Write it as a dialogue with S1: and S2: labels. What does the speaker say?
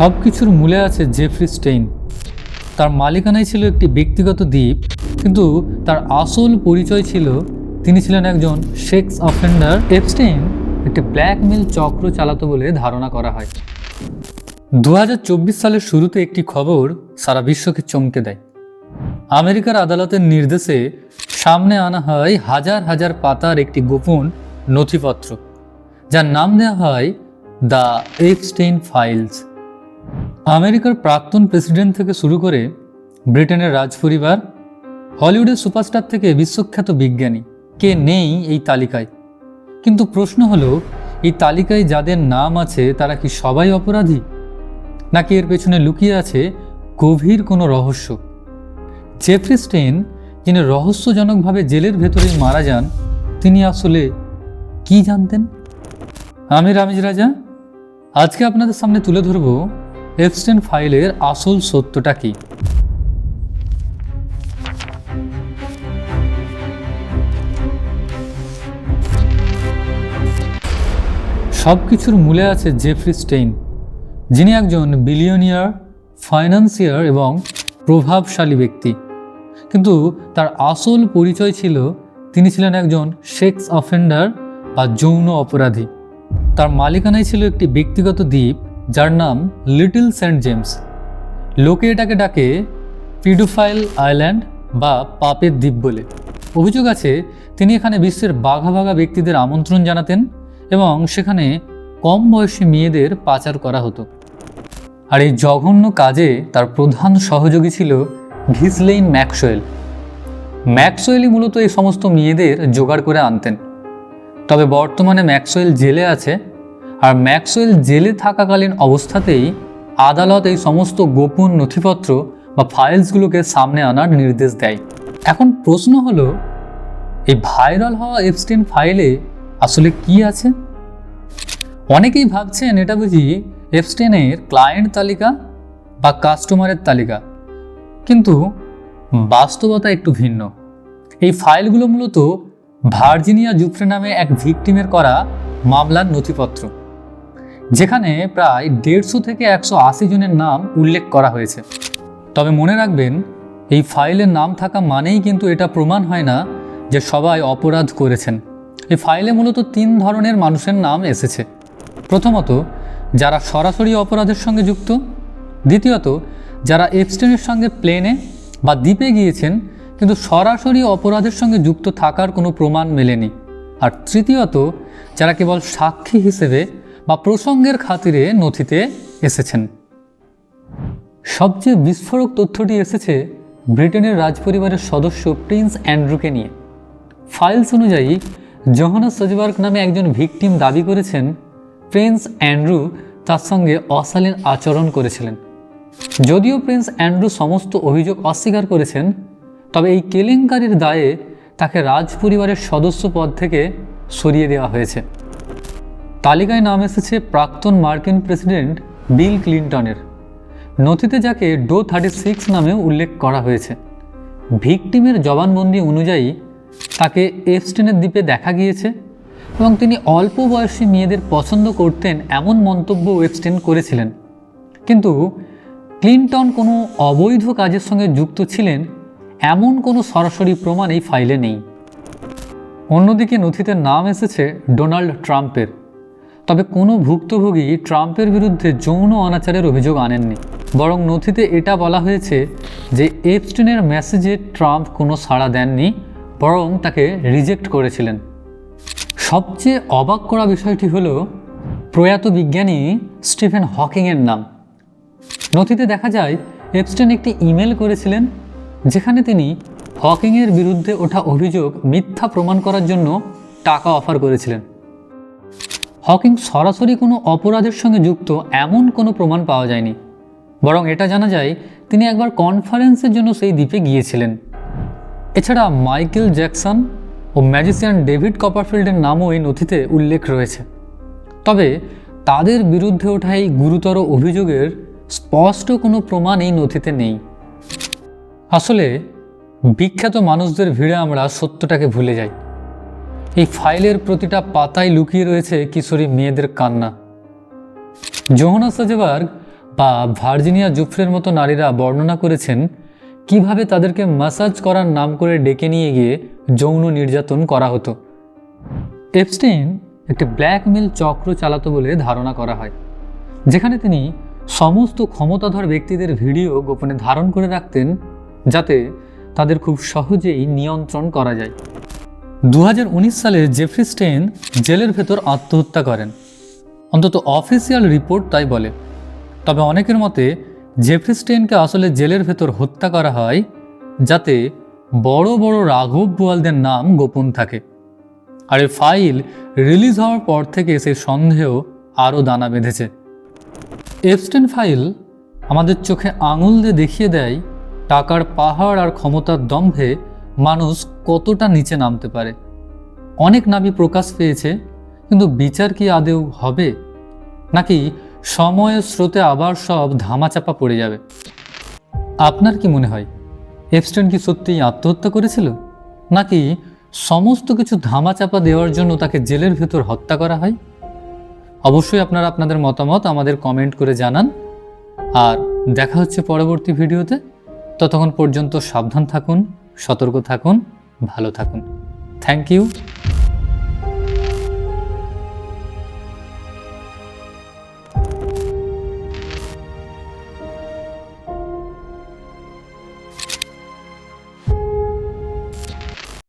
S1: সব কিছুর মূলে আছে জেফ্রি স্টেইন। তার মালিকানায় ছিল একটি ব্যক্তিগত দ্বীপ, কিন্তু তার আসল পরিচয় ছিল তিনি ছিলেন একজন সেক্স অফেন্ডার। এপস্টেইন একটি ব্ল্যাকমেল চক্র চালাতো বলে ধারণা করা হয়। 2024 সালের শুরুতে একটি খবর সারা বিশ্বকে চমকে দেয়। আমেরিকার আদালতের নির্দেশে সামনে আনা হয় হাজার হাজার পাতার একটি গোপন নথিপত্র, যার নাম দেওয়া হয় দ্য এপস্টেইন ফাইলস। আমেরিকার প্রাক্তন প্রেসিডেন্ট থেকে শুরু করে ব্রিটেনের রাজপরিবার, হলিউডের সুপারস্টার থেকে বিশ্বখ্যাত বিজ্ঞানী, কে নেই এই তালিকায়। কিন্তু প্রশ্ন হলো, এই তালিকায় যাদের নাম আছে তারা কি সবাই অপরাধী, নাকি এর পেছনে লুকিয়ে আছে গভীর কোনো রহস্য? জেফ্রি স্টেইন, যিনি রহস্যজনকভাবে জেলের ভেতরেই মারা যান, তিনি আসলে কি জানতেন? আমি রামিজ রাজা আজকে আপনাদের সামনে তুলে ধরব এপস্টেইন ফাইলের আসল সত্যটা কি। সব কিছুর মূলে আছে জেফ্রি স্টেইন, যিনি একজন বিলিয়নিয়ার, ফাইন্যান্সিয়ার এবং প্রভাবশালী ব্যক্তি। কিন্তু তার আসল পরিচয় ছিল তিনি ছিলেন একজন সেক্স অফেন্ডার বা যৌন অপরাধী। তার মালিকানায় ছিল একটি ব্যক্তিগত দ্বীপ, যার নাম লিটল সেন্ট জেমস। লোকে এটাকে ডাকে পিডোফাইল আইল্যান্ড বা পাপের দ্বীপ বলে। অভিযোগ আছে তিনি এখানে বিশ্বের বাঘা বাঘা ব্যক্তিদের আমন্ত্রণ জানাতেন এবং সেখানে কম বয়সী মেয়েদের পাচার করা হতো। আর এই জঘন্য কাজে তার প্রধান সহযোগী ছিল ঘিসলেইন ম্যাক্সওয়েল। ম্যাক্সওয়েলই মূলত এই সমস্ত মেয়েদের জোগাড় করে আনতেন। তবে বর্তমানে ম্যাক্সওয়েল জেলে আছে, আর ম্যাক্সওয়েল জেলে থাকাকালীন অবস্থাতেই আদালত এই সমস্ত গোপন নথিপত্র বা ফাইলসগুলোকে সামনে আনার নির্দেশ দেয়। এখন প্রশ্ন হলো, এই ভাইরাল হওয়া এপস্টেইন ফাইলে আসলে কি আছে? অনেকেই ভাবছেন এটা বুঝি এপস্টেইনের ক্লায়েন্ট তালিকা বা কাস্টমারের তালিকা, কিন্তু বাস্তবতা একটু ভিন্ন। এই ফাইলগুলো মূলত ভার্জিনিয়া জুফ্রে নামে এক ভিকটিমের করা মামলার নথিপত্র, যেখানে প্রায় 150 থেকে 180 জনের নাম উল্লেখ করা হয়েছে। তবে মনে রাখবেন, এই ফাইলের নাম থাকা মানেই কিন্তু এটা প্রমাণ হয় না যে সবাই অপরাধ করেছেন। এই ফাইলে মূলত 3 ধরনের মানুষের নাম এসেছে। প্রথমত, যারা সরাসরি অপরাধের সঙ্গে যুক্ত। দ্বিতীয়ত, যারা এপস্টেইনের সঙ্গে প্লেনে বা দ্বীপে গিয়েছেন কিন্তু সরাসরি অপরাধের সঙ্গে যুক্ত থাকার কোনো প্রমাণ মেলেনি। আর তৃতীয়ত, যারা কেবল সাক্ষী হিসেবে বা প্রসঙ্গের খাতিরে নথিতে এসেছেন। সবচেয়ে বিস্ফোরক তথ্যটি এসেছে ব্রিটেনের রাজপরিবারের সদস্য প্রিন্স অ্যান্ড্রুকে নিয়ে। ফাইলস অনুযায়ী জোহানা সজবার্গ নামে একজন ভিকটিম দাবি করেছেন প্রিন্স অ্যান্ড্রু তার সঙ্গে অশালীন আচরণ করেছিলেন। যদিও প্রিন্স অ্যান্ড্রু সমস্ত অভিযোগ অস্বীকার করেছেন, তবে এই কেলেঙ্কারির দায়ে তাকে রাজপরিবারের সদস্য পদ থেকে সরিয়ে দেওয়া হয়েছে। তালিকায় নাম এসেছে প্রাক্তন মার্কিন প্রেসিডেন্ট বিল ক্লিনটনের। নথিতে যাকে ডো 36 নামেও উল্লেখ করা হয়েছে। ভিকটিমের জবানবন্দি অনুযায়ী তাকে এপস্টেইনের দ্বীপে দেখা গিয়েছে এবং তিনি অল্প বয়সী মেয়েদের পছন্দ করতেন এমন মন্তব্য এপস্টেইন করেছিলেন। কিন্তু ক্লিনটন কোনো অবৈধ কাজের সঙ্গে যুক্ত ছিলেন এমন কোনো সরাসরি প্রমাণ এই ফাইলে নেই। অন্যদিকে নথিতে নাম এসেছে ডোনাল্ড ট্রাম্পের। তবে কোনো ভুক্তভোগী ট্রাম্পের বিরুদ্ধে যৌন অনাচারের অভিযোগ আনেননি। বরং নথিতে এটা বলা হয়েছে যে এপস্টেইনের মেসেজে ট্রাম্প কোনো সাড়া দেননি, বরং তাকে রিজেক্ট করেছিলেন। সবচেয়ে অবাক করা বিষয়টি হলো প্রয়াত বিজ্ঞানী স্টিফেন হকিংয়ের নাম। নথিতে দেখা যায় এপস্টেইন একটি ইমেল করেছিলেন, যেখানে তিনি হকিংয়ের বিরুদ্ধে ওঠা অভিযোগ মিথ্যা প্রমাণ করার জন্য টাকা অফার করেছিলেন। হকিং সরাসরি কোনো অপরাধের সঙ্গে যুক্ত এমন কোনো প্রমাণ পাওয়া যায়নি, বরং এটা জানা যায় তিনি একবার কনফারেন্সের জন্য সেই দ্বীপে গিয়েছিলেন। এছাড়া মাইকেল জ্যাকসন ও ম্যাজিশিয়ান ডেভিড কপারফিল্ডের নামও এই নথিতে উল্লেখ রয়েছে। তবে তাদের বিরুদ্ধে ওঠা এই গুরুতর অভিযোগের স্পষ্ট কোনো প্রমাণ এই নথিতে নেই। আসলে বিখ্যাত মানুষদের ভিড়ে আমরা সত্যটাকে ভুলে যাই। এই ফাইলের প্রতিটা পাতায় লুকিয়ে রয়েছে কিশোরী মেয়েদের কান্না। জোহানা সজবার্গ বা ভার্জিনিয়া জুফ্রের মতো নারীরা বর্ণনা করেছেন কিভাবে তাদেরকে ম্যাসাজ করার নাম করে ডেকে নিয়ে গিয়ে যৌন নির্যাতন করা হতো। এপস্টেইন একটি ব্ল্যাকমেল চক্র চালাতো বলে ধারণা করা হয়, যেখানে তিনি সমস্ত ক্ষমতাধর ব্যক্তিদের ভিডিও গোপনে ধারণ করে রাখতেন যাতে তাদের খুব সহজেই নিয়ন্ত্রণ করা যায়। 2019 সালে জেফ্রি স্টেইন জেলের ভেতর আত্মহত্যা করেন, অন্তত অফিসিয়াল রিপোর্ট তাই বলে। তবে অনেকের মতে জেফ্রি স্টেইনকে আসলে জেলের ভেতর হত্যা করা হয় যাতে বড় বড় রাঘব বোয়ালদের নাম গোপন থাকে। আর এই ফাইল রিলিজ হওয়ার পর থেকে সেই সন্দেহ আরও দানা বেঁধেছে। এপস্টেইন ফাইল আমাদের চোখে আঙুল দিয়ে দেখিয়ে দেয় টাকার পাহাড় আর ক্ষমতার দম্ভে মানুষ কতটা নিচে নামতে পারে। অনেক নামই প্রকাশ পেয়েছে, কিন্তু বিচার কি আদৌ হবে, নাকি সময়ের স্রোতে আবার সব ধামাচাপা পড়ে যাবে? আপনার কি মনে হয়, এপস্টেইন কি সত্যিই আত্মহত্যা করেছিল, নাকি সমস্ত কিছু ধামাচাপা দেওয়ার জন্য তাকে জেলের ভেতর হত্যা করা হয়? অবশ্যই আপনারা আপনাদের মতামত আমাদের কমেন্ট করে জানান। আর দেখা হচ্ছে পরবর্তী ভিডিওতে। ততক্ষণ পর্যন্ত সাবধান থাকুন, সতর্ক থাকুন, ভালো থাকুন। Thank you.